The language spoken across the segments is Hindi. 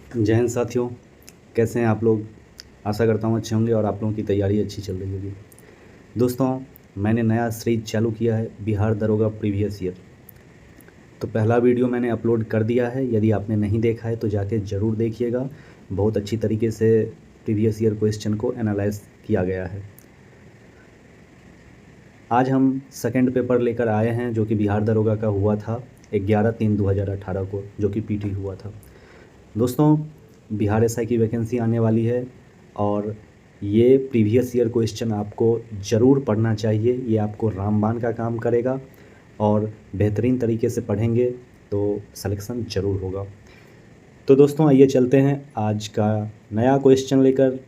जय हिंद साथियों, कैसे हैं आप लोग। आशा करता हूँ अच्छे होंगे और आप लोगों की तैयारी अच्छी चल रही होगी। दोस्तों, मैंने नया सीरीज चालू किया है बिहार दरोगा प्रीवियस ईयर। तो पहला वीडियो मैंने अपलोड कर दिया है, यदि आपने नहीं देखा है तो जाके ज़रूर देखिएगा। बहुत अच्छी तरीके से प्रीवियस ईयर क्वेश्चन को एनालाइज किया गया है। आज हम सेकेंड पेपर लेकर आए हैं जो कि बिहार दरोगा का हुआ था 11/3/2018 को, जो कि पीटी हुआ था। दोस्तों, बिहार एसआई की वैकेंसी आने वाली है और ये प्रीवियस ईयर क्वेश्चन आपको ज़रूर पढ़ना चाहिए। ये आपको रामबाण का काम करेगा और बेहतरीन तरीके से पढ़ेंगे तो सिलेक्शन ज़रूर होगा। तो दोस्तों, आइए चलते हैं आज का नया क्वेश्चन लेकर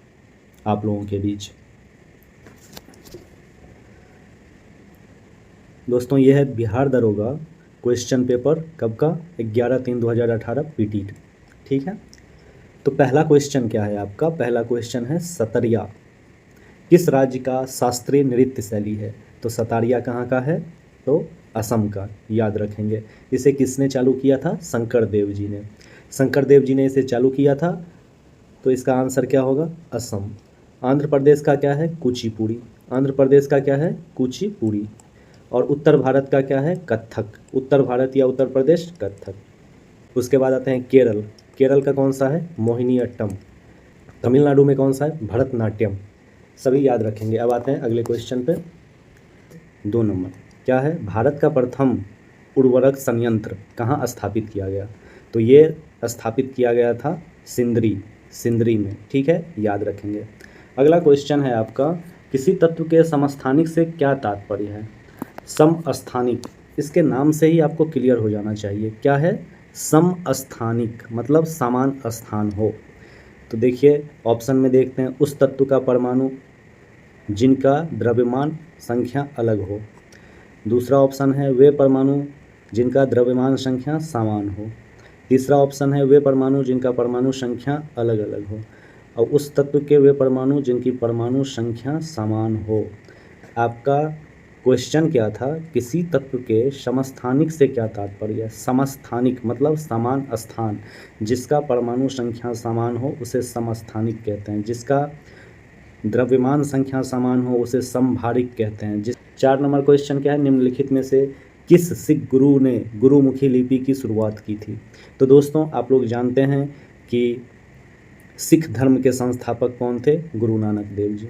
आप लोगों के बीच। दोस्तों, ये है बिहार दरोगा क्वेश्चन पेपर कब का, 11/3/2018 पीटी। ठीक है, तो पहला क्वेश्चन क्या है आपका। पहला क्वेश्चन है सतरिया किस राज्य का शास्त्रीय नृत्य शैली है। तो सतारिया कहाँ का है, तो असम का, याद रखेंगे। इसे किसने चालू किया था, शंकर देव जी ने। शंकर देव जी ने इसे चालू किया था, तो इसका आंसर क्या होगा, असम। आंध्र प्रदेश का क्या है, कुचिपुड़ी। आंध्र प्रदेश का क्या है, कुचिपुड़ी। और उत्तर भारत का क्या है, कथक। उत्तर भारत या उत्तर प्रदेश, कथक। उसके बाद आते हैं केरल। केरल का कौन सा है, मोहिनीअट्टम। तमिलनाडु में कौन सा है, भरतनाट्यम। सभी याद रखेंगे। अब आते हैं अगले क्वेश्चन पे। 2 नंबर क्या है, भारत का प्रथम उर्वरक संयंत्र कहाँ स्थापित किया गया। तो ये स्थापित किया गया था सिंदरी में। ठीक है, याद रखेंगे। अगला क्वेश्चन है आपका, किसी तत्व के समस्थानिक से क्या तात्पर्य है। समस्थानिक, इसके नाम से ही आपको क्लियर हो जाना चाहिए क्या है, समस्थानिक मतलब समान स्थान हो। तो देखिए ऑप्शन में देखते हैं, उस तत्व का परमाणु जिनका द्रव्यमान संख्या अलग हो। दूसरा ऑप्शन है वे परमाणु जिनका द्रव्यमान संख्या समान हो। तीसरा ऑप्शन है वे परमाणु जिनका परमाणु संख्या अलग अलग हो। और उस तत्व के वे परमाणु जिनकी परमाणु संख्या समान हो। आपका क्वेश्चन क्या था, किसी तत्व के समस्थानिक से क्या तात्पर्य है। समस्थानिक मतलब समान स्थान, जिसका परमाणु संख्या समान हो उसे समस्थानिक कहते हैं। जिसका द्रव्यमान संख्या समान हो उसे समभारिक कहते हैं। 4 नंबर क्वेश्चन क्या है, निम्नलिखित में से किस सिख गुरु ने गुरुमुखी लिपि की शुरुआत की थी। तो दोस्तों, आप लोग जानते हैं कि सिख धर्म के संस्थापक कौन थे, गुरु नानक देव जी।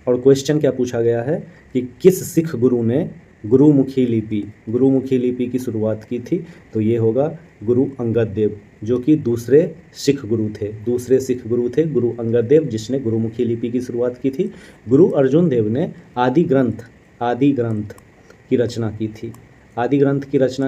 और क्वेश्चन क्या पूछा गया है कि किस सिख गुरु ने गुरुमुखी लिपि की शुरुआत की थी। तो ये होगा गुरु अंगद देव, जो कि दूसरे सिख गुरु थे गुरु अंगद देव, जिसने गुरुमुखी लिपि की शुरुआत की थी। गुरु अर्जुन देव ने आदि ग्रंथ की रचना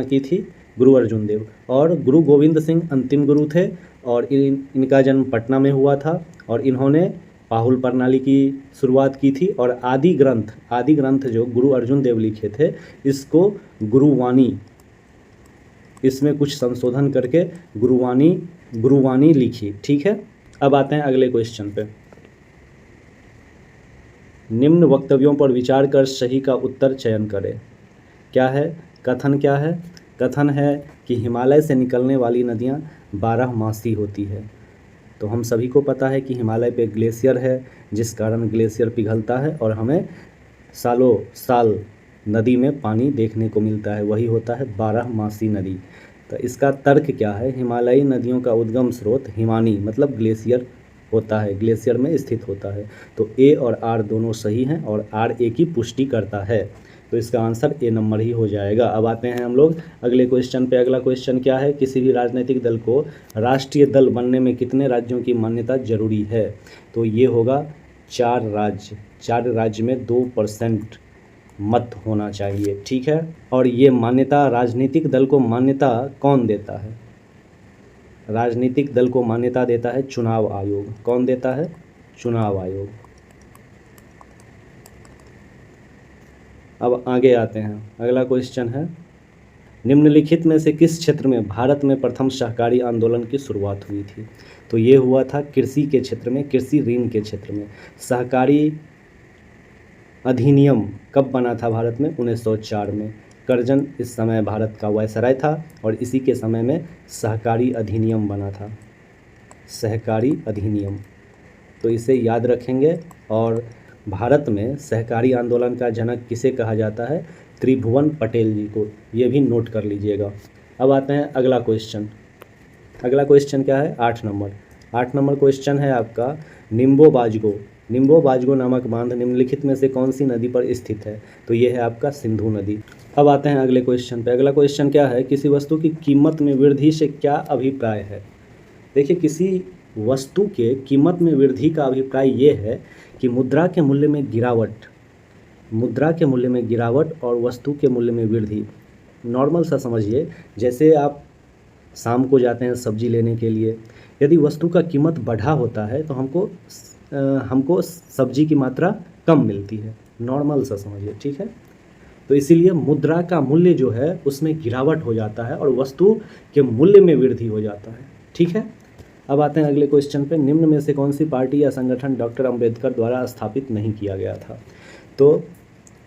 की थी गुरु अर्जुन देव। और गुरु गोविंद सिंह अंतिम गुरु थे और इनका जन्म पटना में हुआ था और इन्होंने पाहुल प्रणाली की शुरुआत की थी। और आदि ग्रंथ जो गुरु अर्जुन देव लिखे थे, इसको गुरुवाणी, इसमें कुछ संशोधन करके गुरुवाणी लिखी। ठीक है, अब आते हैं अगले क्वेश्चन पे। निम्न वक्तव्यों पर विचार कर सही का उत्तर चयन करें। क्या है, कथन क्या है, कथन है कि हिमालय से निकलने वाली नदियाँ 12मासी होती है। तो हम सभी को पता है कि हिमालय पे ग्लेशियर है, जिस कारण ग्लेशियर पिघलता है और हमें सालों साल नदी में पानी देखने को मिलता है, वही होता है 12मासी नदी। तो इसका तर्क क्या है, हिमालयी नदियों का उद्गम स्रोत हिमानी मतलब ग्लेशियर होता है, ग्लेशियर में स्थित होता है। तो ए और आर दोनों सही हैं और आर ए की पुष्टि करता है। तो इसका आंसर ए नंबर ही हो जाएगा। अब आते हैं हम लोग अगले क्वेश्चन पे। अगला क्वेश्चन क्या है, किसी भी राजनीतिक दल को राष्ट्रीय दल बनने में कितने राज्यों की मान्यता जरूरी है। तो ये होगा 4 राज्य। 4 राज्य में 2% मत होना चाहिए। ठीक है, और ये मान्यता, राजनीतिक दल को मान्यता कौन देता है। राजनीतिक दल को मान्यता देता है चुनाव आयोग। कौन देता है, चुनाव आयोग। अब आगे आते हैं, अगला क्वेश्चन है, निम्नलिखित में से किस क्षेत्र में भारत में प्रथम सहकारी आंदोलन की शुरुआत हुई थी। तो ये हुआ था कृषि के क्षेत्र में, कृषि ऋण के क्षेत्र में। सहकारी अधिनियम कब बना था भारत में, 1904 में। करजन इस समय भारत का वायसराय था और इसी के समय में सहकारी अधिनियम बना था। सहकारी अधिनियम। तो इसे याद रखेंगे। और भारत में सहकारी आंदोलन का जनक किसे कहा जाता है? त्रिभुवन पटेल जी को। ये भी नोट कर लीजिएगा। अब आते हैं अगला क्वेश्चन। अगला क्वेश्चन क्या है? 8 नंबर। 8 नंबर क्वेश्चन है आपका, निम्बो बाजगो। निम्बो बाजगो नामक बांध निम्नलिखित में से कौन सी नदी पर स्थित है? तो ये है आपका सिंधु नदी। अब आते हैं अगले क्वेश्चन पे। अगला क्वेश्चन क्या है? किसी वस्तु की कीमत में वृद्धि से क्या अभिप्राय है? देखिए, किसी वस्तु के कीमत में वृद्धि का अभिप्राय ये है कि मुद्रा के मूल्य में गिरावट और वस्तु के मूल्य में वृद्धि। नॉर्मल सा समझिए, जैसे आप शाम को जाते हैं सब्जी लेने के लिए, यदि वस्तु का कीमत बढ़ा होता है तो हमको सब्जी की मात्रा कम मिलती है। नॉर्मल सा समझिए, ठीक है। तो इसीलिए मुद्रा का मूल्य जो है उसमें गिरावट हो जाता है और वस्तु के मूल्य में वृद्धि हो जाता है, ठीक है। अब आते हैं अगले क्वेश्चन पे। निम्न में से कौन सी पार्टी या संगठन डॉक्टर अंबेडकर द्वारा स्थापित नहीं किया गया था? तो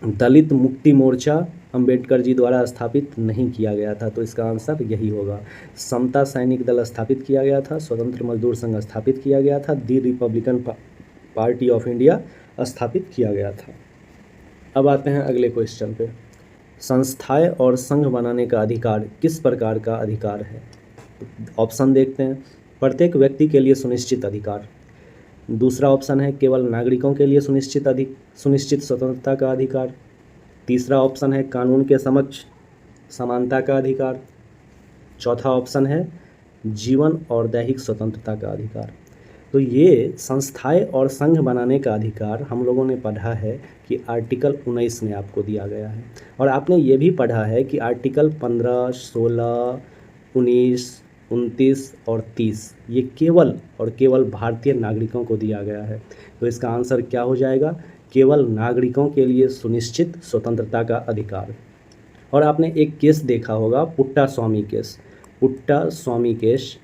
दलित मुक्ति मोर्चा अंबेडकर जी द्वारा स्थापित नहीं किया गया था, तो इसका आंसर यही होगा। समता सैनिक दल स्थापित किया गया था, स्वतंत्र मजदूर संघ स्थापित किया गया था, दी रिपब्लिकन पार्टी ऑफ इंडिया स्थापित किया गया था। अब आते हैं अगले क्वेश्चन पे। संस्थाएं और संघ बनाने का अधिकार किस प्रकार का अधिकार है? ऑप्शन देखते हैं। प्रत्येक व्यक्ति के लिए सुनिश्चित अधिकार। दूसरा ऑप्शन है केवल नागरिकों के लिए सुनिश्चित स्वतंत्रता का अधिकार। तीसरा ऑप्शन है कानून के समक्ष समानता का अधिकार। चौथा ऑप्शन है जीवन और दैहिक स्वतंत्रता का अधिकार। तो ये संस्थाएं और संघ बनाने का अधिकार हम लोगों ने पढ़ा है कि आर्टिकल 19 में आपको दिया गया है। और आपने ये भी पढ़ा है कि आर्टिकल 15, 16, 19, 29 और 30 ये केवल भारतीय नागरिकों को दिया गया है। तो इसका आंसर क्या हो जाएगा? केवल नागरिकों के लिए सुनिश्चित स्वतंत्रता का अधिकार। और आपने एक केस देखा होगा, पुट्टा स्वामी केस,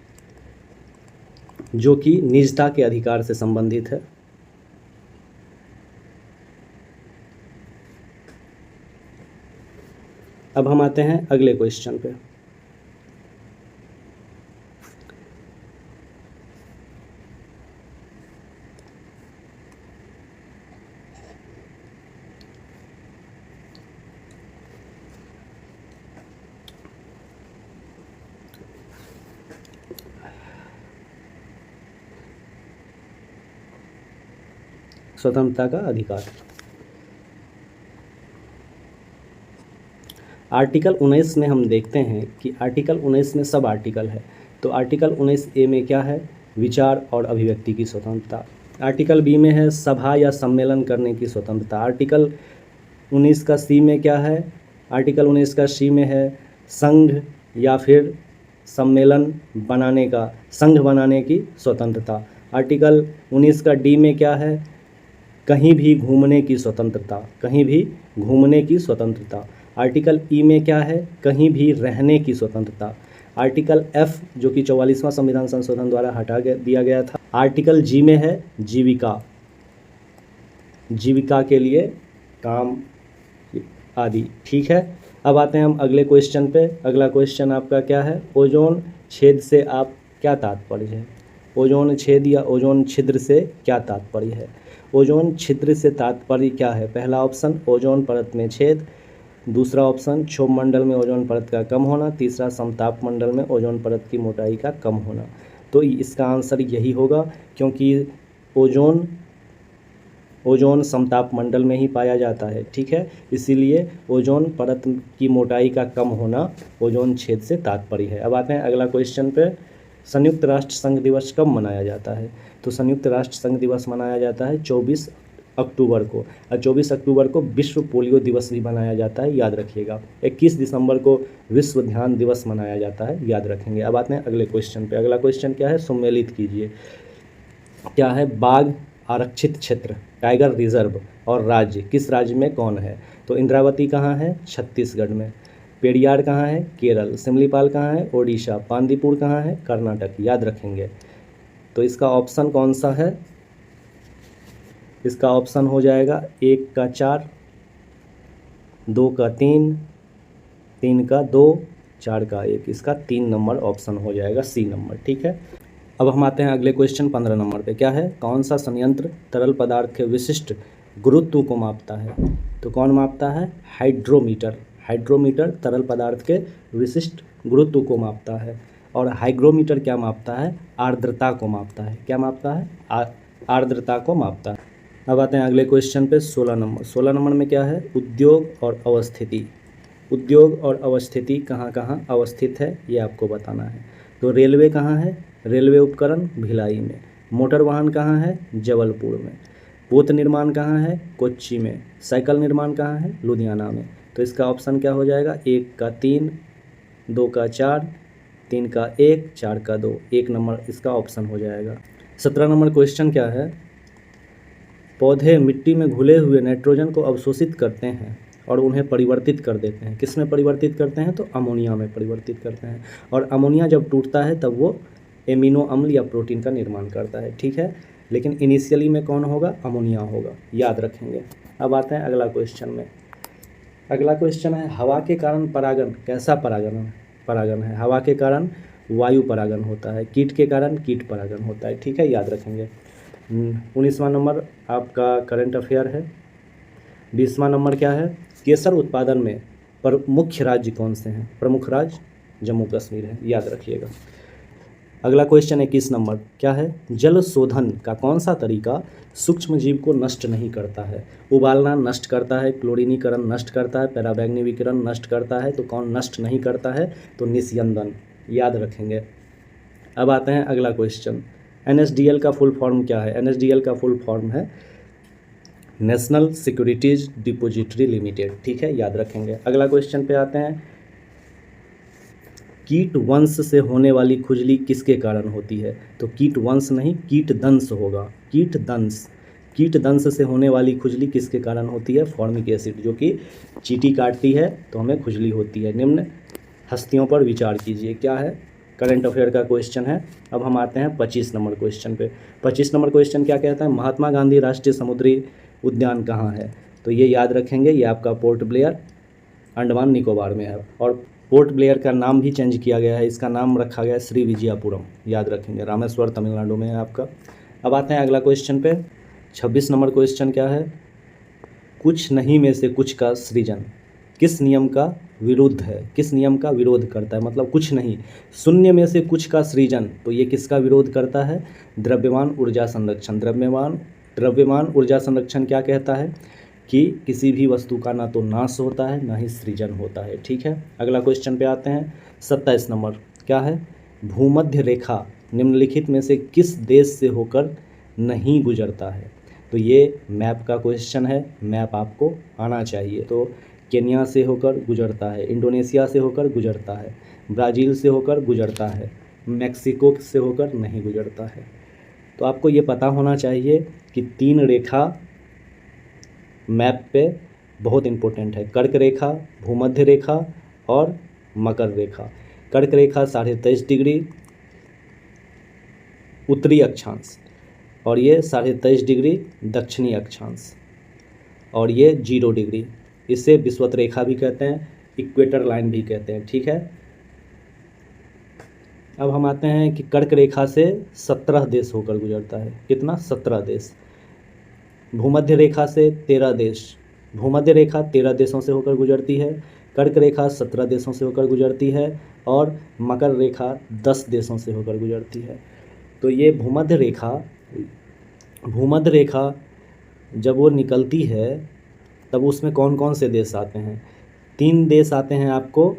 जो कि निजता के अधिकार से संबंधित है। अब हम आते हैं अगले क्वेश्चन पे। स्वतंत्रता का अधिकार। आर्टिकल 19 में हम देखते हैं कि आर्टिकल 19 में सब आर्टिकल है। तो आर्टिकल 19A में क्या है? विचार और अभिव्यक्ति की स्वतंत्रता। आर्टिकल बी में है सभा या सम्मेलन करने की स्वतंत्रता। आर्टिकल 19 का सी में क्या है? आर्टिकल 19 का सी में है संघ या फिर संघ बनाने की स्वतंत्रता। आर्टिकल 19 का डी में क्या है? कहीं भी घूमने की स्वतंत्रता। आर्टिकल ई में क्या है? कहीं भी रहने की स्वतंत्रता। आर्टिकल एफ, जो कि 44वां संविधान संशोधन द्वारा दिया गया था। आर्टिकल जी में है जीविका के लिए काम आदि, ठीक है। अब आते हैं हम अगले क्वेश्चन पे। अगला क्वेश्चन आपका क्या है? ओजोन छेद से आप क्या तात्पर्य है? ओजोन छेद या ओजोन छिद्र से क्या तात्पर्य है? ओजोन छिद्र से तात्पर्य क्या है? पहला ऑप्शन ओजोन परत में छेद, दूसरा ऑप्शन क्षोभ मंडल में ओजोन परत का कम होना, तीसरा समताप मंडल में ओजोन परत की मोटाई का कम होना। तो इसका आंसर यही होगा, क्योंकि ओजोन समताप मंडल में ही पाया जाता है, ठीक है। इसीलिए ओजोन परत की मोटाई का कम होना ओजोन छेद से तात्पर्य है। अब आते हैं अगला क्वेश्चन पे। संयुक्त राष्ट्र संघ दिवस कब मनाया जाता है? तो संयुक्त राष्ट्र संघ दिवस मनाया जाता है 24 अक्टूबर को। और 24 अक्टूबर को विश्व पोलियो दिवस भी मनाया जाता है, याद रखिएगा। 21 दिसंबर को विश्व ध्यान दिवस मनाया जाता है, याद रखेंगे। अब आते हैं अगले क्वेश्चन पे। अगला क्वेश्चन क्या है? सुमेलित कीजिए। क्या है? बाघ आरक्षित क्षेत्र, टाइगर रिजर्व और राज्य किस राज्य में कौन है? तो इंद्रावती कहाँ है? छत्तीसगढ़ में। पेरियार कहाँ है? केरल। सिमलीपाल कहाँ है? ओडिशा। बांदीपुर कहाँ है? कर्नाटक, याद रखेंगे। तो इसका ऑप्शन कौन सा है? इसका ऑप्शन हो जाएगा 1 का 4, 2 का 3, 3 का 2, 4 का 1। इसका 3 नंबर ऑप्शन हो जाएगा, सी नंबर, ठीक है। अब हम आते हैं अगले क्वेश्चन 15 नंबर पे। क्या है? कौन सा संयंत्र तरल पदार्थ के विशिष्ट गुरुत्व को मापता है? तो कौन मापता है? हाइड्रोमीटर। हाइड्रोमीटर तरल पदार्थ के विशिष्ट गुरुत्व को मापता है। और हाइग्रोमीटर क्या मापता है? आर्द्रता को मापता है। क्या मापता है? आर्द्रता को मापता है। अब आते हैं अगले क्वेश्चन पे 16 नंबर। 16 नंबर में क्या है? उद्योग और अवस्थिति। उद्योग और अवस्थिति कहाँ कहाँ अवस्थित है ये आपको बताना है। तो रेलवे कहाँ है? रेलवे उपकरण भिलाई में। मोटर वाहन कहाँ है? जबलपुर में। पोत निर्माण कहाँ है? कोच्चि में। साइकिल निर्माण कहाँ है? लुधियाना में। तो इसका ऑप्शन क्या हो जाएगा? 1 का 3, 2 का 4, 3 का 1, 4 का 2। 1 नंबर इसका ऑप्शन हो जाएगा। 17 नंबर क्वेश्चन क्या है? पौधे मिट्टी में घुले हुए नाइट्रोजन को अवशोषित करते हैं और उन्हें परिवर्तित कर देते हैं। किस में परिवर्तित करते हैं? तो अमोनिया में परिवर्तित करते हैं। और अमोनिया जब टूटता है तब वो एमिनो अम्ल या प्रोटीन का निर्माण करता है। ठीक है, लेकिन इनिशियली में कौन होगा? अमोनिया होगा, याद रखेंगे। अब आते हैं अगला क्वेश्चन में। अगला क्वेश्चन है हवा के कारण परागन कैसा परागन है? हवा के कारण वायु परागन होता है, कीट के कारण कीट परागन होता है। ठीक है, याद रखेंगे। 19वां नंबर आपका करंट अफेयर है। 20वां नंबर क्या है? केसर उत्पादन में मुख्य राज्य कौन से हैं? प्रमुख राज्य जम्मू कश्मीर है, याद रखिएगा। अगला क्वेश्चन 21 नंबर क्या है? जल शोधन का कौन सा तरीका सूक्ष्म जीव को नष्ट नहीं करता है? उबालना नष्ट करता है, क्लोरीनीकरण नष्ट करता है, पराबैंगनी विकिरण नष्ट करता है। तो कौन नष्ट नहीं करता है? तो निस्यंदन, याद रखेंगे। अब आते हैं अगला क्वेश्चन। NSDL का फुल फॉर्म क्या है? NSDL का फुल फॉर्म है नेशनल सिक्योरिटीज डिपोजिटरी लिमिटेड। ठीक है, याद रखेंगे। अगला क्वेश्चन पे आते हैं। कीट वंश से होने वाली खुजली किसके कारण होती है? तो कीट वंश नहीं, कीट दंश होगा। कीट दंश से होने वाली खुजली किसके कारण होती है? फॉर्मिक एसिड, जो कि चींटी काटती है तो हमें खुजली होती है। निम्न हस्तियों पर विचार कीजिए। क्या है? करंट अफेयर का क्वेश्चन है। अब हम आते हैं 25 नंबर क्वेश्चन पे। 25 नंबर क्वेश्चन क्या कहता है? महात्मा गांधी राष्ट्रीय समुद्री उद्यान कहाँ है? तो ये याद रखेंगे, ये आपका पोर्ट ब्लेयर अंडमान निकोबार में है। और पोर्ट ब्लेयर का नाम भी चेंज किया गया है, इसका नाम रखा गया है श्री विजयापुरम, याद रखेंगे। रामेश्वर तमिलनाडु में है आपका। अब आते हैं अगला क्वेश्चन पे। 26 नंबर क्वेश्चन क्या है? कुछ नहीं में से कुछ का सृजन किस नियम का विरुद्ध है? किस नियम का विरोध करता है? मतलब कुछ नहीं, शून्य में से कुछ का सृजन, तो ये किसका विरोध करता है? द्रव्यमान ऊर्जा संरक्षण। द्रव्यमान ऊर्जा संरक्षण क्या कहता है? कि किसी भी वस्तु का ना तो नाश होता है ना ही सृजन होता है। ठीक है, अगला क्वेश्चन पे आते हैं। 27 नंबर क्या है? भूमध्य रेखा निम्नलिखित में से किस देश से होकर नहीं गुजरता है? तो ये मैप का क्वेश्चन है, मैप आपको आना चाहिए। तो केन्या से होकर गुजरता है, इंडोनेशिया से होकर गुजरता है, ब्राज़ील से होकर गुजरता है, मैक्सिको से होकर नहीं गुजरता है। तो आपको ये पता होना चाहिए कि 3 रेखा मैप पे बहुत इंपॉर्टेंट है। कर्क रेखा, भूमध्य रेखा और मकर रेखा। कर्क रेखा 23.5 डिग्री उत्तरी अक्षांश, और ये 23.5 डिग्री दक्षिणी अक्षांश, और ये 0 डिग्री। इसे विषुवत रेखा भी कहते हैं, इक्वेटर लाइन भी कहते हैं। ठीक है, अब हम आते हैं कि कर्क रेखा से 17 देश होकर गुजरता है। कितना? 17 देश। भूमध्य रेखा से 13 देश, भूमध्य रेखा 13 देशों से होकर गुजरती है, कर्क रेखा 17 देशों से होकर गुजरती है, और मकर रेखा 10 देशों से होकर गुजरती है। तो ये भूमध्य रेखा जब वो निकलती है तब उसमें कौन कौन से देश आते हैं? 3 देश आते हैं आपको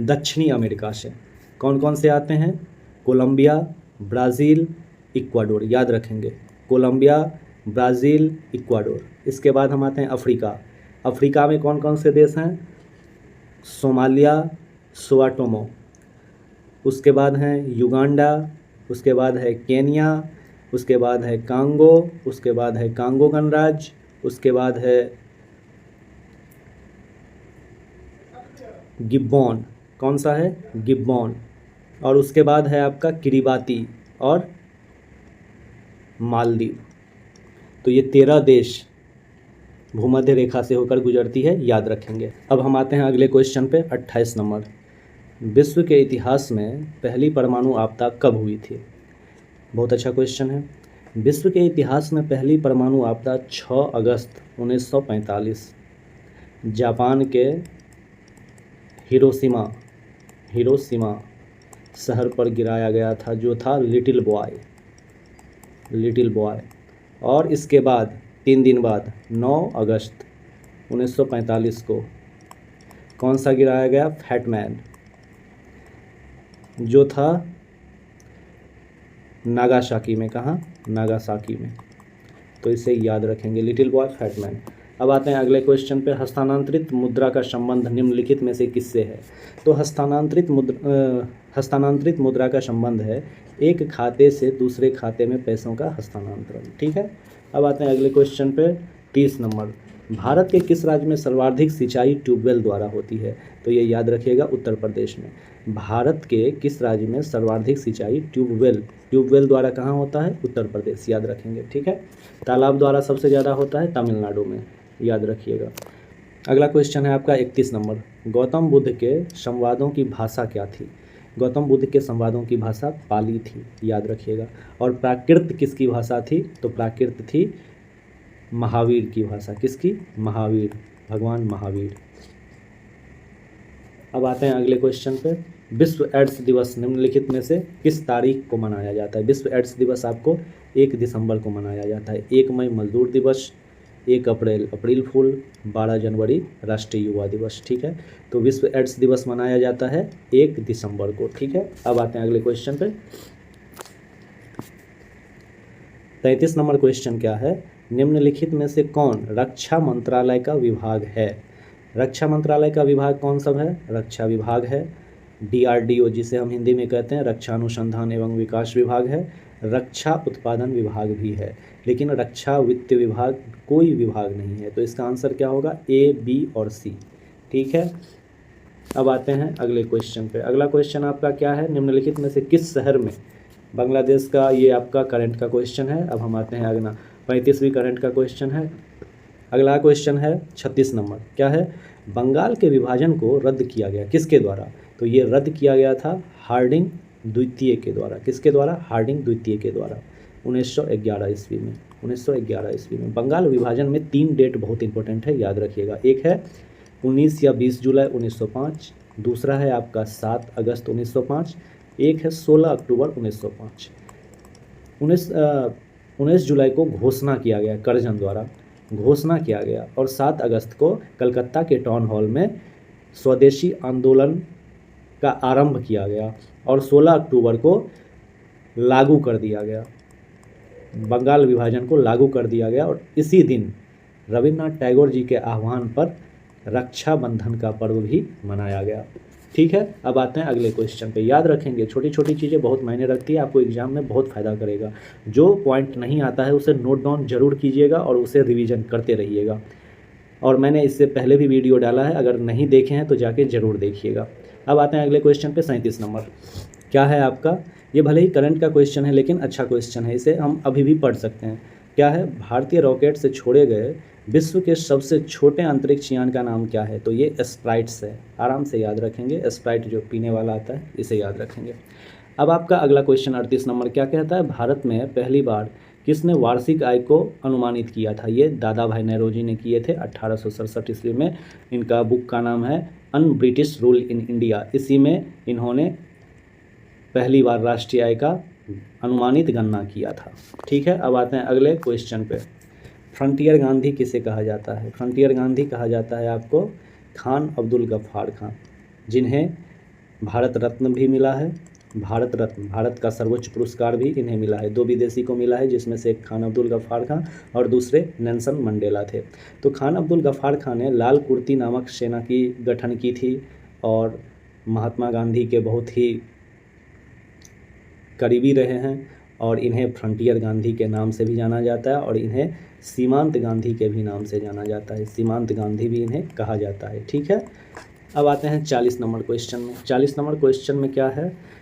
दक्षिणी अमेरिका से। कौन कौन से आते हैं? कोलंबिया, ब्राज़ील, इक्वाडोर, याद रखेंगे। Colombia, Brazil, Ecuador. इसके बाद हम आते हैं अफ्रीका। अफ्रीका में कौन कौन से देश हैं? सोमालिया, स्वाटोमो। उसके बाद हैं युगांडा, उसके बाद है केन्या, उसके बाद है कांगो, उसके बाद है कांगो गणराज्य, उसके बाद है गिब्बॉन। कौन सा है? गिब्बॉन। और उसके बाद है आपका किरिबाती और मालदीव। तो ये 13 देश भूमध्य रेखा से होकर गुजरती है, याद रखेंगे। अब हम आते हैं अगले क्वेश्चन पे 28 नंबर। विश्व के इतिहास में पहली परमाणु आपदा कब हुई थी? बहुत अच्छा क्वेश्चन है। विश्व के इतिहास में पहली परमाणु आपदा 6 अगस्त 1945 जापान के हिरोशिमा शहर पर गिराया गया था, जो था लिटिल बॉय। और इसके बाद 3 दिन बाद 9 अगस्त 1945 को कौन सा गिराया गया? फैट मैन, जो था नागासाकी में। कहाँ? नागासाकी में। तो इसे याद रखेंगे, लिटिल बॉय, फैट मैन। अब आते हैं अगले क्वेश्चन पे। हस्तांतरित मुद्रा का संबंध निम्नलिखित में से किससे है? तो हस्तांतरित मुद्रा का संबंध है एक खाते से दूसरे खाते में पैसों का हस्तांतरण। ठीक है। अब आते हैं अगले क्वेश्चन पे। 30 नंबर। भारत के किस राज्य में सर्वाधिक सिंचाई ट्यूबवेल द्वारा होती है? तो ये याद रखिएगा, उत्तर प्रदेश में। भारत के किस राज्य में सर्वाधिक सिंचाई ट्यूबवेल द्वारा कहाँ होता है? उत्तर प्रदेश, याद रखेंगे। ठीक है। तालाब द्वारा सबसे ज़्यादा होता है तमिलनाडु में, याद रखिएगा। अगला क्वेश्चन है आपका 31 नंबर। गौतम बुद्ध के संवादों की भाषा क्या थी? गौतम बुद्ध के संवादों की भाषा पाली थी, याद रखिएगा। और प्राकृत किसकी भाषा थी? तो प्राकृत थी महावीर की भाषा। किसकी? महावीर, भगवान महावीर। अब आते हैं अगले क्वेश्चन पे। विश्व एड्स दिवस निम्नलिखित में से किस तारीख को मनाया जाता है? विश्व एड्स दिवस आपको 1 दिसंबर को मनाया जाता है। 1 मई मजदूर दिवस, 1 अप्रैल अप्रैल फूल, 12 जनवरी राष्ट्रीय युवा दिवस। ठीक है। तो विश्व एड्स दिवस मनाया जाता है 1 दिसंबर को। ठीक है। अब आते हैं अगले क्वेश्चन पे। 33 नंबर क्वेश्चन क्या है? निम्नलिखित में से कौन रक्षा मंत्रालय का विभाग है? रक्षा मंत्रालय का विभाग कौन सा है? रक्षा विभाग है। DRDO, जिसे हम हिंदी में कहते हैं रक्षा अनुसंधान एवं विकास विभाग है। रक्षा उत्पादन विभाग भी है, लेकिन रक्षा वित्त विभाग कोई विभाग नहीं है। तो इसका आंसर क्या होगा? A, B और C। ठीक है। अब आते हैं अगले क्वेश्चन पे। अगला क्वेश्चन आपका क्या है? निम्नलिखित में से किस शहर में बांग्लादेश का, ये आपका करंट का क्वेश्चन है। अब हम आते हैं अगला 35वीं करंट का क्वेश्चन है। अगला क्वेश्चन है 36 नंबर। क्या है? बंगाल के विभाजन को रद्द किया गया किसके द्वारा? तो ये रद्द किया गया था हार्डिंग द्वितीय के द्वारा। किसके द्वारा? हार्डिंग द्वितीय के द्वारा 1911 ईस्वी में। 1911 ईस्वी में। बंगाल विभाजन में 3 डेट बहुत इंपॉर्टेंट है, याद रखिएगा। एक है 19 या 20 जुलाई 1905, दूसरा है आपका 7 अगस्त 1905, एक है 16 अक्टूबर 1905। 19 जुलाई को घोषणा किया गया, करजन द्वारा घोषणा किया गया, और 7 अगस्त को कलकत्ता के टाउन हॉल में स्वदेशी आंदोलन का आरंभ किया गया, और 16 अक्टूबर को लागू कर दिया गया। बंगाल विभाजन को लागू कर दिया गया, और इसी दिन रविन्द्रनाथ टैगोर जी के आह्वान पर रक्षाबंधन का पर्व भी मनाया गया। ठीक है। अब आते हैं अगले क्वेश्चन पे। याद रखेंगे, छोटी छोटी चीज़ें बहुत मायने रखती है, आपको एग्जाम में बहुत फ़ायदा करेगा। जो पॉइंट नहीं आता है उसे नोट डाउन जरूर कीजिएगा और उसे रिवीजन करते रहिएगा। और मैंने इससे पहले भी वीडियो डाला है, अगर नहीं देखे हैं तो जाके ज़रूर देखिएगा। अब आते हैं अगले क्वेश्चन पे। 37 नंबर क्या है आपका? ये भले ही करंट का क्वेश्चन है, लेकिन अच्छा क्वेश्चन है, इसे हम अभी भी पढ़ सकते हैं। क्या है? भारतीय रॉकेट से छोड़े गए विश्व के सबसे छोटे अंतरिक्ष यान का नाम क्या है? तो ये स्प्राइट्स है। आराम से याद रखेंगे, स्प्राइट जो पीने वाला आता है, इसे याद रखेंगे। अब आपका अगला क्वेश्चन 38 नंबर क्या कहता है? भारत में पहली बार किसने वार्षिक आय को अनुमानित किया था? ये दादा भाई नेहरू ने किए थे 1867 ईस्वी में। इनका बुक का नाम है un British rule in India. इसी में इन्होंने पहली बार राष्ट्रीय आय का अनुमानित गणना किया था। ठीक है। अब आते हैं अगले क्वेश्चन पे। फ्रंटियर गांधी किसे कहा जाता है? फ्रंटियर गांधी कहा जाता है आपको खान अब्दुल गफ्फार खान, जिन्हें भारत रत्न भी मिला है। भारत रत्न, भारत का सर्वोच्च पुरस्कार भी इन्हें मिला है। 2 विदेशी को मिला है, जिसमें से एक खान अब्दुल गफ्फार खान और दूसरे नेल्सन मंडेला थे। तो खान अब्दुल गफ्फार खान ने लाल कुर्ती नामक सेना की गठन की थी, और महात्मा गांधी के बहुत ही करीबी रहे हैं, और इन्हें फ्रंटियर गांधी के नाम से भी जाना जाता है, और इन्हें सीमांत गांधी के भी नाम से जाना जाता है। सीमांत गांधी भी इन्हें कहा जाता है। ठीक है। अब आते हैं 40 नंबर क्वेश्चन में। 40 नंबर क्वेश्चन में क्या है?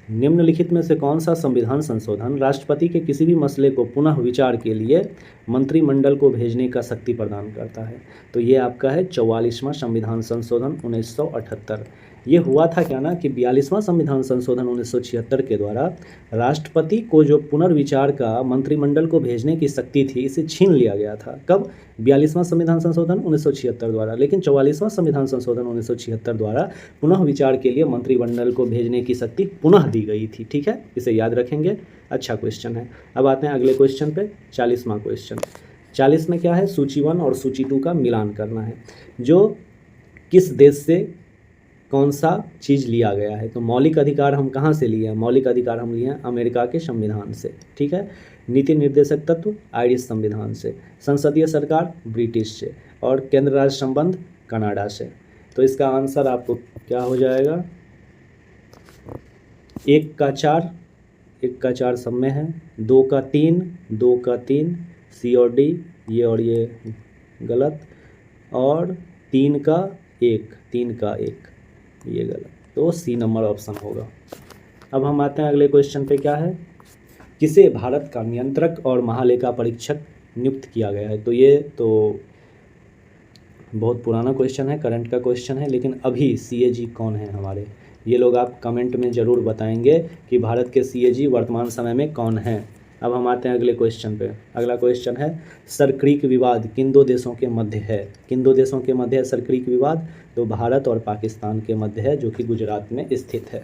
निम्नलिखित में से कौन सा संविधान संशोधन राष्ट्रपति के किसी भी मसले को पुनः विचार के लिए मंत्रिमंडल को भेजने का शक्ति प्रदान करता है? तो ये आपका है 44वां संविधान संशोधन 1978। ये हुआ था क्या ना कि 42वां संविधान संशोधन 1976 के द्वारा राष्ट्रपति को जो पुनर्विचार का मंत्रिमंडल को भेजने की शक्ति थी, इसे छीन लिया गया था। कब? 42वां संविधान संशोधन 1976 द्वारा। लेकिन 44वां संविधान संशोधन 1976 द्वारा पुनः विचार के लिए मंत्रिमंडल को भेजने की शक्ति पुनः दी गई थी। ठीक है, इसे याद रखेंगे। अच्छा क्वेश्चन है। अब आते हैं अगले क्वेश्चन पे, 40वां क्वेश्चन। 40 में क्या है? सूची 1 और सूची 2 का मिलान करना है। जो किस देश से कौन सा चीज़ लिया गया है। तो मौलिक अधिकार हम कहाँ से लिए हैं? मौलिक अधिकार हम लिए हैं अमेरिका के संविधान से। ठीक है। नीति निर्देशक तत्व आयरिश संविधान से। संसदीय सरकार ब्रिटिश से। और केंद्र राज्य संबंध कनाडा से। तो इसका आंसर आपको क्या हो जाएगा? 1 का 4, 1 का 4 सब में है, 2 का 3, 2 का 3, सी और डी, ये और ये गलत, और 3 का 1, 3 का 1 ये गलत। तो सी नंबर ऑप्शन होगा। अब हम आते हैं अगले क्वेश्चन पे। क्या है? किसे भारत का नियंत्रक और महालेखा परीक्षक नियुक्त किया गया है? तो ये तो बहुत पुराना क्वेश्चन है, करंट का क्वेश्चन है, लेकिन अभी सीएजी कौन है हमारे, ये लोग आप कमेंट में ज़रूर बताएंगे कि भारत के सीएजी वर्तमान समय में कौन है। अब हम आते हैं अगले क्वेश्चन पे। अगला क्वेश्चन है, सरक्रीक विवाद किन दो देशों के मध्य है? किन दो देशों के मध्य है सरक्रीक विवाद? तो भारत और पाकिस्तान के मध्य है, जो कि गुजरात में स्थित है।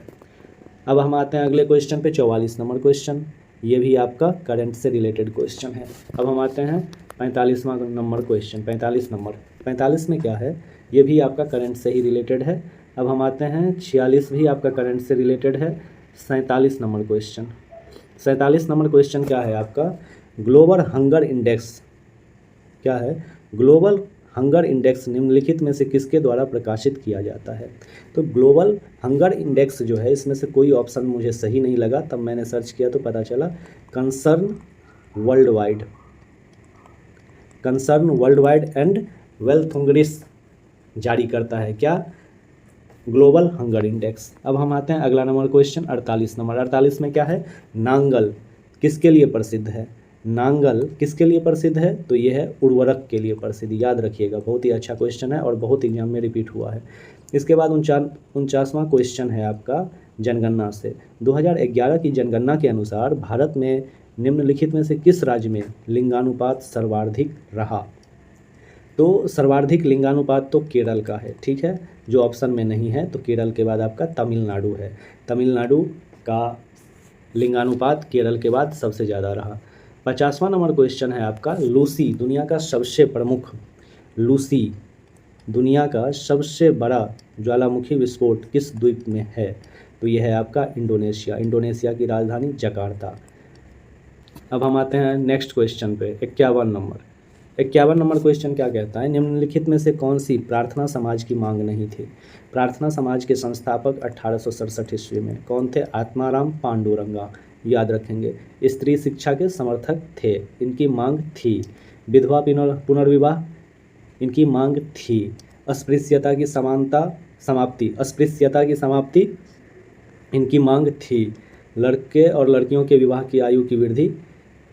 अब हम आते हैं अगले क्वेश्चन पे, 44 नंबर क्वेश्चन। ये भी आपका करंट से रिलेटेड क्वेश्चन है। अब हम आते हैं 45वां नंबर क्वेश्चन। 45 नंबर, 45 में क्या है? ये भी आपका करंट से ही रिलेटेड है। अब हम आते हैं 46 भी आपका करंट से रिलेटेड है। 47 नंबर क्वेश्चन। 47 नंबर क्वेश्चन क्या है आपका? ग्लोबल हंगर इंडेक्स क्या है? ग्लोबल हंगर इंडेक्स निम्नलिखित में से किसके द्वारा प्रकाशित किया जाता है? तो ग्लोबल हंगर इंडेक्स जो है, इसमें से कोई ऑप्शन मुझे सही नहीं लगा, तब मैंने सर्च किया तो पता चला Concern Worldwide, Concern Worldwide and Welthungerhilfe जारी करता है। क्या? Global Hunger Index. अब हम आते हैं अगला नंबर क्वेश्चन 48 नंबर। 48 में क्या है? नांगल किसके लिए प्रसिद्ध है? नांगल किसके लिए प्रसिद्ध है? तो ये है उर्वरक के लिए प्रसिद्ध। याद रखिएगा, बहुत ही अच्छा क्वेश्चन है और बहुत एग्जाम में रिपीट हुआ है। इसके बाद 49वां क्वेश्चन है आपका जनगणना से। 2011 की जनगणना के अनुसार भारत में निम्नलिखित में से किस राज्य में लिंगानुपात सर्वाधिक रहा? तो सर्वाधिक लिंगानुपात तो केरल का है। ठीक है, जो ऑप्शन में नहीं है। तो केरल के बाद आपका तमिलनाडु है। तमिलनाडु का लिंगानुपात केरल के बाद सबसे ज़्यादा रहा। 50वां नंबर क्वेश्चन है आपका, लूसी दुनिया का सबसे प्रमुख, लूसी दुनिया का सबसे बड़ा ज्वालामुखी विस्फोट किस द्वीप में है? तो यह है आपका इंडोनेशिया। इंडोनेशिया की राजधानी जकार्ता। अब हम आते हैं नेक्स्ट क्वेश्चन पे, 51 नंबर। 51 नंबर क्वेश्चन क्या कहता है? निम्नलिखित में से कौन सी प्रार्थना समाज की मांग नहीं थी? प्रार्थना समाज के संस्थापक 1867 ईस्वी में कौन थे? आत्माराम पांडुरंगा। याद रखेंगे। स्त्री शिक्षा के समर्थक थे, इनकी मांग थी। विधवा पुनर्विवाह, इनकी मांग थी। अस्पृश्यता की समाप्ति, अस्पृश्यता की समाप्ति, इनकी मांग थी। लड़के और लड़कियों के विवाह की आयु की वृद्धि,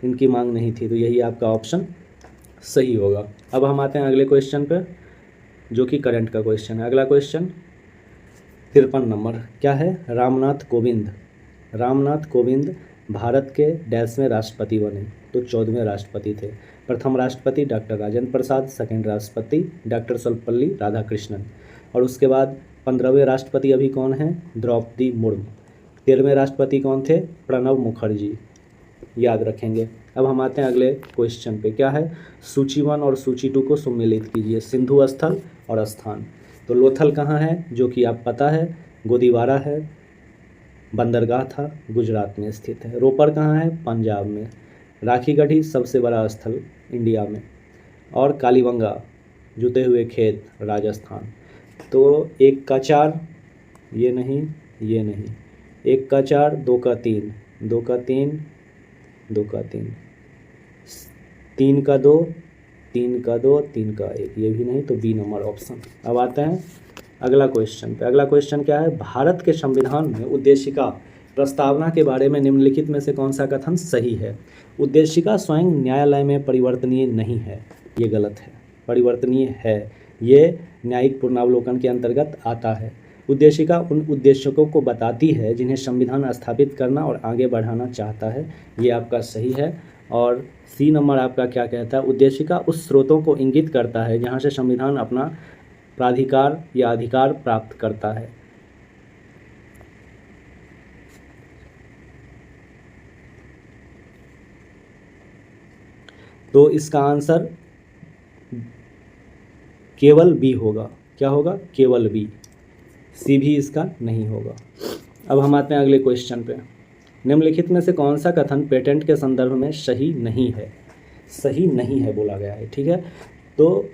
इनकी मांग नहीं थी। तो यही आपका ऑप्शन सही होगा। अब हम आते हैं अगले क्वेश्चन पे, जो कि करंट का क्वेश्चन है। अगला क्वेश्चन 53 नंबर। क्या है? रामनाथ कोविंद, रामनाथ कोविंद भारत के डैश में राष्ट्रपति बने? तो 14वें राष्ट्रपति थे। प्रथम राष्ट्रपति डॉक्टर राजेंद्र प्रसाद, सेकंड राष्ट्रपति डॉक्टर सर्वपल्ली राधाकृष्णन, और उसके बाद 15वें राष्ट्रपति अभी कौन हैं? द्रौपदी मुर्मू। 13वें राष्ट्रपति कौन थे? प्रणब मुखर्जी। याद रखेंगे। अब हम आते हैं अगले क्वेश्चन पे। क्या है? सूची 1 और सूची 2 को सम्मिलित कीजिए। सिंधु स्थल और स्थान। तो लोथल कहाँ है? जो कि आप पता है, गोदीवारा है, बंदरगाह था, गुजरात में स्थित है। रोपर कहाँ है? पंजाब में। राखीगढ़ी सबसे बड़ा स्थल इंडिया में। और कालीबंगा जुते हुए खेत राजस्थान। तो 1 का 4, ये नहीं, ये नहीं, 1 का 4, 2 का 3, 2 का 3, 2 का 3, 3 का 2, 3 का 2, 3 का 1, ये भी नहीं। तो बी नंबर ऑप्शन। अब आते हैं अगला क्वेश्चन पे। अगला क्वेश्चन क्या है? भारत के संविधान में उद्देशिका प्रस्तावना के बारे में निम्नलिखित में से कौन सा कथन सही है? उद्देशिका स्वयं न्यायालय में परिवर्तनीय नहीं है, ये गलत है। परिवर्तनीय है, ये न्यायिक पुनरावलोकन के अंतर्गत आता है। उद्देशिका उन उद्देश्यों को बताती है जिन्हें संविधान स्थापित करना और आगे बढ़ाना चाहता है। ये आपका सही है। और सी नंबर आपका क्या कहता है, उद्देशिका उस स्रोतों को इंगित करता है जहाँ से संविधान अपना प्राधिकार या अधिकार प्राप्त करता है। तो इसका आंसर केवल बी होगा। क्या होगा, केवल बी। सी भी इसका नहीं होगा। अब हम आते हैं अगले क्वेश्चन पे। निम्नलिखित में से कौन सा कथन पेटेंट के संदर्भ में सही नहीं है? सही नहीं है बोला गया है, ठीक है। तो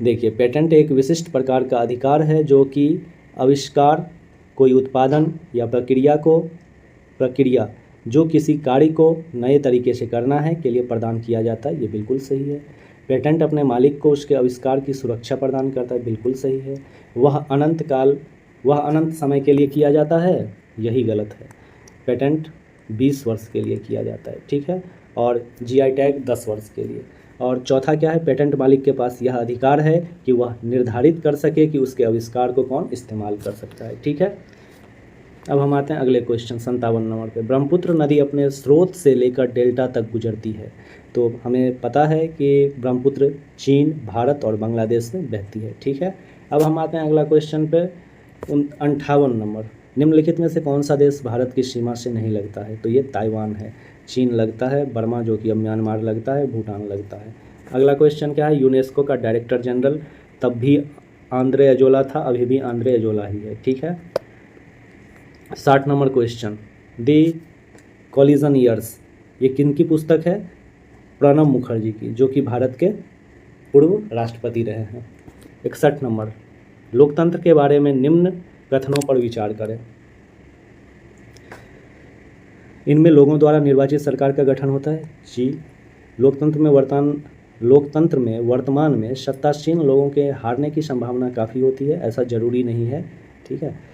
देखिए, पेटेंट एक विशिष्ट प्रकार का अधिकार है जो कि आविष्कार, कोई उत्पादन या प्रक्रिया जो किसी कार्य को नए तरीके से करना है के लिए प्रदान किया जाता है। ये बिल्कुल सही है। पेटेंट अपने मालिक को उसके आविष्कार की सुरक्षा प्रदान करता है। बिल्कुल सही है। वह अनंत समय के लिए किया जाता है। यही गलत है। पेटेंट 20 वर्ष के लिए किया जाता है, ठीक है। और जीआई टैग 10 वर्ष के लिए। और चौथा क्या है, पेटेंट मालिक के पास यह अधिकार है कि वह निर्धारित कर सके कि उसके आविष्कार को कौन इस्तेमाल कर सकता है, ठीक है। अब हम आते हैं अगले क्वेश्चन 57 नंबर पे। ब्रह्मपुत्र नदी अपने स्रोत से लेकर डेल्टा तक गुजरती है। तो हमें पता है कि ब्रह्मपुत्र चीन, भारत और बांग्लादेश में बहती है, ठीक है। अब हम आते हैं अगला क्वेश्चन पे 58 नंबर। निम्नलिखित में से कौन सा देश भारत की सीमा से नहीं लगता है? तो ये ताइवान है। चीन लगता है, बर्मा जो कि अब म्यांमार लगता है, भूटान लगता है। अगला क्वेश्चन क्या है, यूनेस्को का डायरेक्टर जनरल तब भी आंद्रे अजोला था, अभी भी आंद्रे अजोला ही है, ठीक है। 60 नंबर क्वेश्चन, दी कॉलिजन ईयर्स, ये किन की पुस्तक है? प्रणब मुखर्जी की, जो कि भारत के पूर्व राष्ट्रपति रहे हैं। 61 नंबर, लोकतंत्र के बारे में निम्न कथनों पर विचार करें। इनमें लोगों द्वारा निर्वाचित सरकार का गठन होता है। जी। लोकतंत्र में वर्तमान में सत्तासीन लोगों के हारने की संभावना काफ़ी होती है। ऐसा जरूरी नहीं है, ठीक है।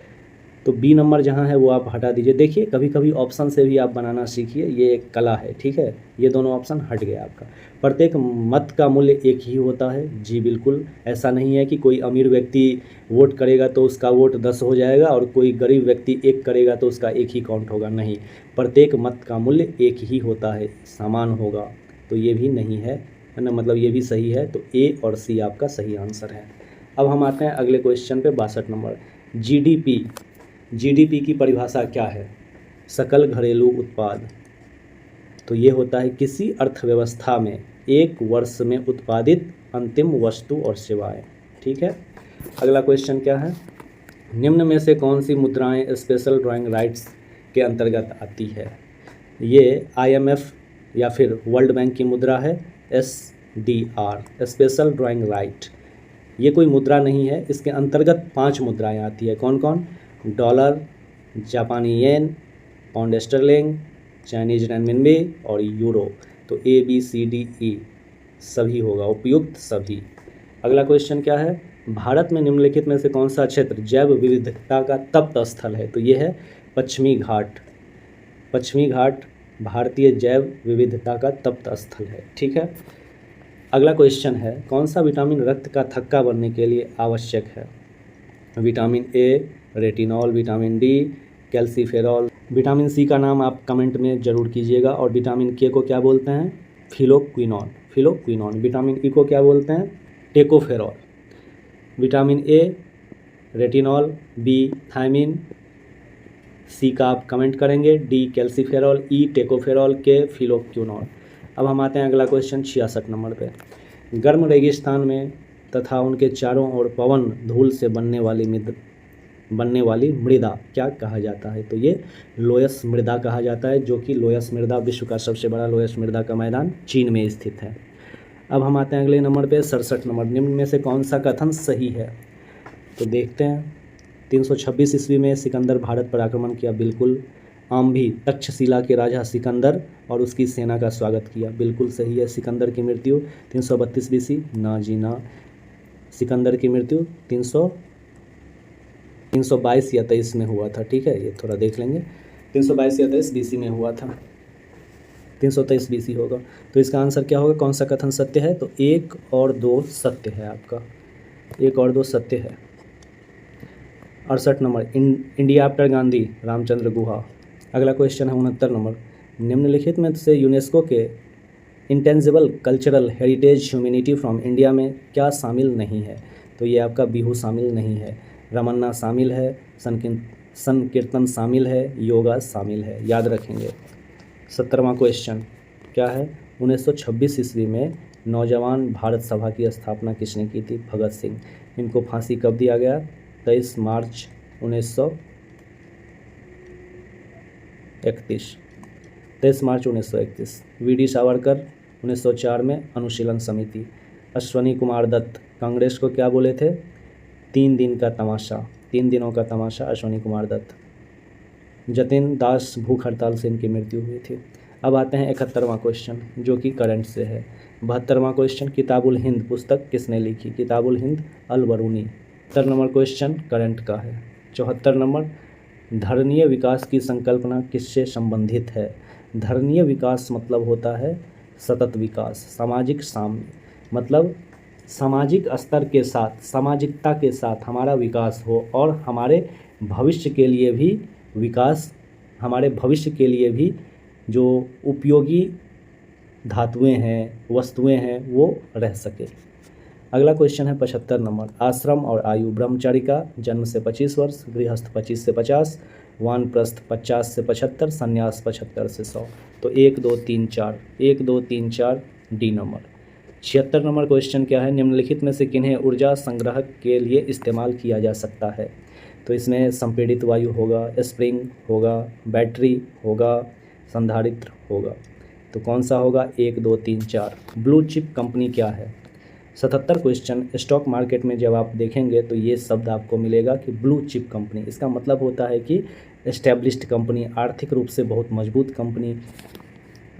तो बी नंबर जहाँ है वो आप हटा दीजिए। देखिए, कभी कभी ऑप्शन से भी आप बनाना सीखिए, ये एक कला है, ठीक है। ये दोनों ऑप्शन हट गया आपका। प्रत्येक मत का मूल्य एक ही होता है। जी बिल्कुल, ऐसा नहीं है कि कोई अमीर व्यक्ति वोट करेगा तो उसका वोट 10 हो जाएगा और कोई गरीब व्यक्ति 1 करेगा तो उसका 1 ही काउंट होगा। नहीं, प्रत्येक मत का मूल्य एक ही होता है, समान होगा। तो ये भी नहीं है ना, मतलब ये भी सही है। तो ए और सी आपका सही आंसर है। अब हम आते हैं अगले क्वेश्चन पे 62 नंबर। जीडीपी की परिभाषा क्या है? सकल घरेलू उत्पाद। तो ये होता है किसी अर्थव्यवस्था में एक वर्ष में उत्पादित अंतिम वस्तु और सेवाएं, ठीक है। अगला क्वेश्चन क्या है, निम्न में से कौन सी मुद्राएं स्पेशल ड्राइंग राइट्स के अंतर्गत आती है? ये आईएमएफ या फिर वर्ल्ड बैंक की मुद्रा है, एसडीआर, स्पेशल ड्राइंग राइट। ये कोई मुद्रा नहीं है, इसके अंतर्गत 5 मुद्राएं आती है। कौन कौन? डॉलर, जापानी येन, पाउंड स्टर्लिंग, चाइनीज रेनमिनबी और यूरो। तो A B C D E सभी होगा, उपयुक्त सभी। अगला क्वेश्चन क्या है, भारत में निम्नलिखित में से कौन सा क्षेत्र जैव विविधता का तप्त स्थल है? तो ये है पश्चिमी घाट। पश्चिमी घाट भारतीय जैव विविधता का तप्त स्थल है, ठीक है। अगला क्वेश्चन है, कौन सा विटामिन रक्त का थक्का बनने के लिए आवश्यक है? Vitamin A, retinol, vitamin D, calciferol. Vitamin C का नाम आप कमेंट में जरूर कीजिएगा। और विटामिन के को क्या बोलते हैं? फिलोक्विनॉन। विटामिन ई को क्या बोलते हैं? Tocopherol. Vitamin A retinol, B thiamine, C का आप कमेंट करेंगे, डी कैल्सीफेरॉल, ई टेकोफेरॉल, के फिलोक्विनॉल। अब हम आते हैं अगला क्वेश्चन 66 नंबर पे। गर्म रेगिस्तान में तथा उनके चारों ओर पवन धूल से बनने वाली मृदा क्या कहा जाता है? तो ये लोयस मृदा कहा जाता है, जो कि लोयस मृदा विश्व का सबसे बड़ा लोयस मृदा का मैदान चीन में स्थित है। अब हम आते हैं अगले नंबर पे 67 नंबर। निम्न में से कौन सा कथन सही है? तो देखते हैं। 326 ईस्वी में सिकंदर भारत पर आक्रमण किया, बिल्कुल। आम्भी तक्षशिला के राजा सिकंदर और उसकी सेना का स्वागत किया, बिल्कुल सही है। सिकंदर की मृत्यु 332 बीसी, ना जी ना। सिकंदर की मृत्यु 322 या 23 में हुआ था, ठीक है। ये थोड़ा देख लेंगे, 322 या 23 बीसी में हुआ था, 323 बीसी होगा। तो इसका आंसर क्या होगा, कौन सा कथन सत्य है? तो 1 और 2 सत्य है आपका, 1 और 2 सत्य है। 68 number India after Gandhi, Ramachandra Guha. अगला क्वेश्चन है 69 नंबर, निम्नलिखित में से यूनेस्को के intangible cultural heritage humanity from India में क्या शामिल नहीं है? तो ये आपका बिहू शामिल नहीं है, रमन्ना शामिल है, संकीर्तन शामिल है, योगा शामिल है, याद रखेंगे। 70वां क्वेश्चन क्या है? 1926 ईस्वी में नौजवान भारत सभा की स्थापना किसने की थी? भगत सिंह। इनको फांसी कब दिया गया? 23 मार्च 1931। 23 मार्च 1931। वी.डी. सावरकर 1904 में अनुशीलन समिति। अश्वनी कुमार दत्त कांग्रेस को क्या बोले थे? 3 दिन का तमाशा, 3 दिनों का तमाशा, अश्वनी कुमार दत्त। जतिन दास भूख हड़ताल से इनकी मृत्यु हुई थी। अब आते हैं 71वां क्वेश्चन जो कि करंट से है। 72वां क्वेश्चन, किताबुल हिंद पुस्तक किसने लिखी? किताबुल हिंद अल बरूनी। 73 नंबर क्वेश्चन करंट का है। 74 नंबर, धरणीय विकास की संकल्पना किससे संबंधित है? धरणीय विकास मतलब होता है सतत विकास, सामाजिक साम्य, मतलब सामाजिक स्तर के साथ, सामाजिकता के साथ हमारा विकास हो और हमारे भविष्य के लिए भी विकास, हमारे भविष्य के लिए भी जो उपयोगी धातुएं हैं, वस्तुएं हैं, वो रह सके। अगला क्वेश्चन है 75 नंबर, आश्रम और आयु। ब्रह्मचारी का जन्म से 25 वर्ष, गृहस्थ 25 से 50, वानप्रस्थ 50 से 75, संन्यास 75 से 100। तो 1 2 3 4, 1 2 3 4 डी नंबर। 76 नंबर क्वेश्चन क्या है? निम्नलिखित में से किन्हें ऊर्जा संग्रह के लिए इस्तेमाल किया जा सकता है? तो इसमें संपीड़ित वायु होगा, स्प्रिंग होगा, बैटरी होगा, संधारित्र होगा। तो कौन सा होगा? 1 2 3 4। ब्लू चिप कंपनी क्या है? 77 क्वेश्चन, स्टॉक मार्केट में जब आप देखेंगे तो ये शब्द आपको मिलेगा कि ब्लू चिप कंपनी। इसका मतलब होता है कि एस्टेब्लिश्ड कंपनी, आर्थिक रूप से बहुत मजबूत कंपनी।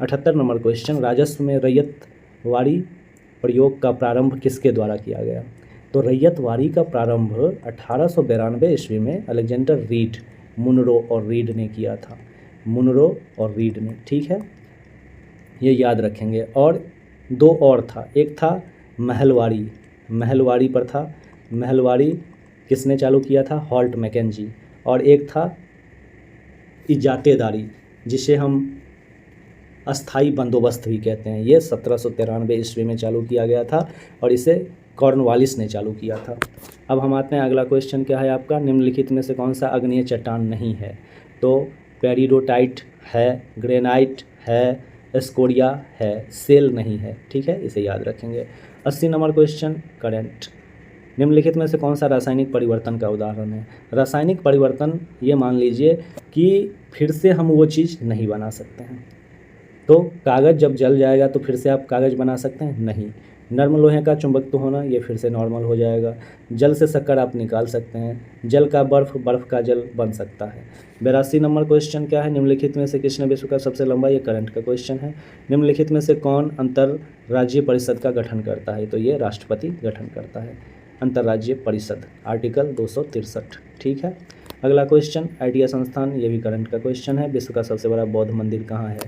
78 नंबर क्वेश्चन, राजस्व में रैयतवारी प्रयोग का प्रारंभ किसके द्वारा किया गया? तो रैयतवारी का प्रारंभ 1892 ईस्वी में अलेक्जेंडर रीड, मुनरो और रीड ने किया था। मुनरो और रीड ने, ठीक है, ये याद रखेंगे। और 2 और था, एक था महलवारी, महलवारी पर था, महलवारी किसने चालू किया था? Holt Mackenzie. और एक था इजातेदारी, जिसे हम अस्थाई बंदोबस्त भी कहते हैं। ये 1793 ईस्वी में चालू किया गया था और इसे कॉर्नवालिस ने चालू किया था। अब हम आते हैं, अगला क्वेश्चन क्या है आपका? निम्नलिखित में से कौन सा अग्नेय चट्टान नहीं है? तो पेरिडोटाइट है, ग्रेनाइट है, स्कोरिया है, सेल नहीं है, ठीक है, इसे याद रखेंगे। 80 नंबर क्वेश्चन करंट, निम्नलिखित में से कौन सा रासायनिक परिवर्तन का उदाहरण है? रासायनिक परिवर्तन, ये मान लीजिए कि फिर से हम वो चीज़ नहीं बना सकते हैं। तो कागज़ जब जल जाएगा तो फिर से आप कागज़ बना सकते हैं? नहीं। नर्म लोहे का चुंबकत्व होना, ये फिर से नॉर्मल हो जाएगा। जल से शक्कर आप निकाल सकते हैं। जल का बर्फ़, बर्फ़ का जल बन सकता है। 82 नंबर क्वेश्चन क्या है? निम्नलिखित में से किसने विश्व का सबसे लंबा, ये करंट का क्वेश्चन है, निम्नलिखित में से कौन अंतर्राज्यीय परिषद का गठन करता है? तो ये राष्ट्रपति गठन करता है अंतर्राज्यीय परिषद, आर्टिकल 263, ठीक है। अगला क्वेश्चन, आइडिया संस्थान, ये भी करंट का क्वेश्चन है। विश्व का सबसे बड़ा बौद्ध मंदिर कहाँ है?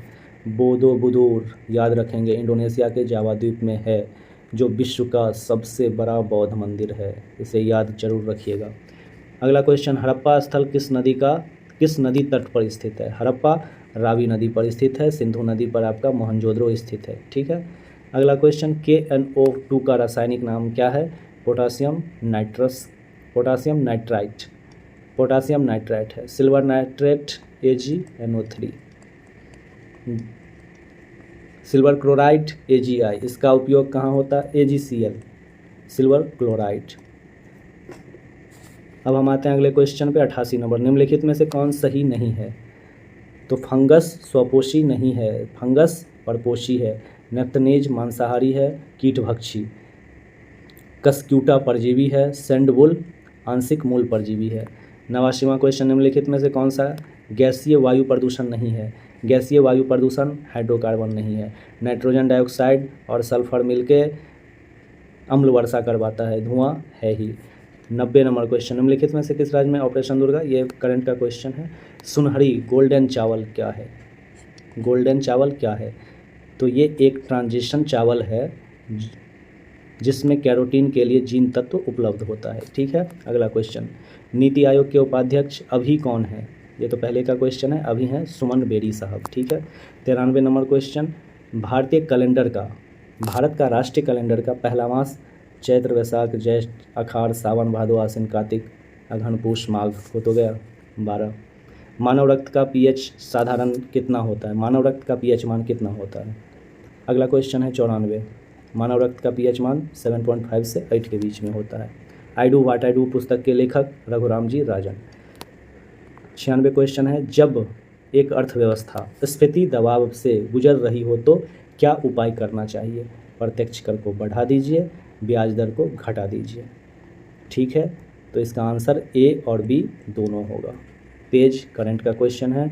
बोरोबुदुर, याद रखेंगे, इंडोनेशिया के जावा द्वीप में है, जो विश्व का सबसे बड़ा बौद्ध मंदिर है, इसे याद जरूर रखिएगा। अगला क्वेश्चन, हड़प्पा स्थल किस नदी तट पर स्थित है? हड़प्पा रावी नदी पर स्थित है, सिंधु नदी पर आपका मोहनजोदड़ो स्थित है, ठीक है। अगला क्वेश्चन, KNO2 का रासायनिक नाम क्या है? पोटासियम नाइट्राइट है। Silver nitrate AgNO3, silver chloride AgI, इसका उपयोग कहाँ होता है? AgCl, silver chloride. अब हम आते हैं अगले क्वेश्चन पे, 88 नंबर, निम्नलिखित में से कौन सही नहीं है? तो फंगस स्वपोषी नहीं है, फंगस परपोषी है। नेप्थनेज मांसाहारी है, कीटभक्षी। कस्क्यूटा परजीवी है, सैंडबुल आंशिक मूल परजीवी है। 89वां क्वेश्चन, निम्नलिखित में से कौन सा गैसीय वायु प्रदूषण नहीं है? गैसीय वायु प्रदूषण हाइड्रोकार्बन नहीं है। नाइट्रोजन डाइऑक्साइड और सल्फर मिलके अम्ल वर्षा करवाता है, धुआं है ही। 90 नंबर क्वेश्चन, निम्नलिखित में से किस राज्य में ऑपरेशन दुर्गा, ये करंट का क्वेश्चन है। सुनहरी गोल्डन चावल क्या है? गोल्डन चावल क्या है? तो ये एक ट्रांजिशन चावल है जिसमें कैरोटीन के लिए जीन तत्व उपलब्ध होता है। ठीक है, अगला क्वेश्चन, नीति आयोग के उपाध्यक्ष अभी कौन है? ये तो पहले का क्वेश्चन है, अभी हैं सुमन बेरी साहब। ठीक है, 93 नंबर क्वेश्चन, भारतीय कैलेंडर का, भारत का राष्ट्रीय कैलेंडर का पहला मास चैत्र वैशाख ज्येष्ठ आषाढ़ सावन भादो आश्विन कार्तिक अगहन पूष माघ हो तो गया 12। मानव रक्त का पीएच साधारण कितना होता है? मानव रक्त का पीएच मान कितना होता है? अगला क्वेश्चन है 94, मानव रक्त का पीएच मान 7.5 से 8 के बीच में होता है। I do watt I do पुस्तक के लेखक रघुराम जी राजन। 96 क्वेश्चन है, जब एक अर्थव्यवस्था स्फीति दबाव से गुजर रही हो तो क्या उपाय करना चाहिए? प्रत्यक्ष कर को बढ़ा दीजिए, ब्याज दर को घटा दीजिए। ठीक है, तो इसका आंसर ए और बी दोनों होगा। पेज करंट का क्वेश्चन है,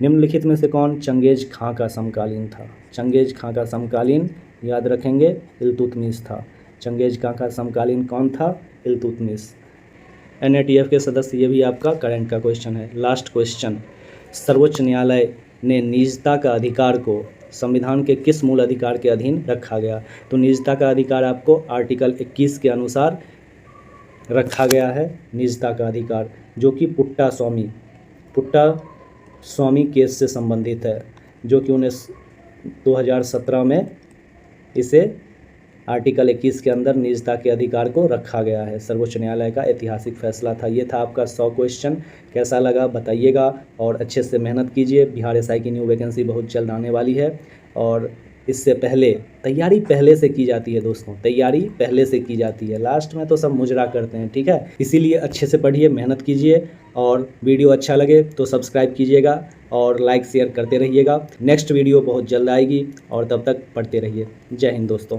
निम्नलिखित में से कौन चंगेज खां का समकालीन था? चंगेज खां का समकालीन याद रखेंगे इल्तुतमिश था। चंगेज खां का समकालीन कौन था? इल्तुतमिश। NATF के सदस्य, ये भी आपका करंट का क्वेश्चन है। लास्ट क्वेश्चन, सर्वोच्च न्यायालय ने निजता का अधिकार को संविधान के किस मूल अधिकार के अधीन रखा गया? तो निजता का अधिकार आपको आर्टिकल 21 के अनुसार रखा गया है। निजता का अधिकार जो कि पुट्टा स्वामी केस से संबंधित है, जो कि 2017 में इसे आर्टिकल 21 के अंदर निजता के अधिकार को रखा गया है। सर्वोच्च न्यायालय का ऐतिहासिक फैसला था। ये था आपका 100 क्वेश्चन। कैसा लगा बताइएगा और अच्छे से मेहनत कीजिए। बिहार SI की न्यू वैकेंसी बहुत जल्द आने वाली है और इससे पहले तैयारी पहले से की जाती है दोस्तों, तैयारी पहले से की जाती है, लास्ट में तो सब मुजरा करते हैं। ठीक है, इसीलिए अच्छे से पढ़िए, मेहनत कीजिए और वीडियो अच्छा लगे तो सब्सक्राइब कीजिएगा और लाइक शेयर करते रहिएगा। नेक्स्ट वीडियो बहुत जल्द आएगी और तब तक पढ़ते रहिए। जय हिंद दोस्तों।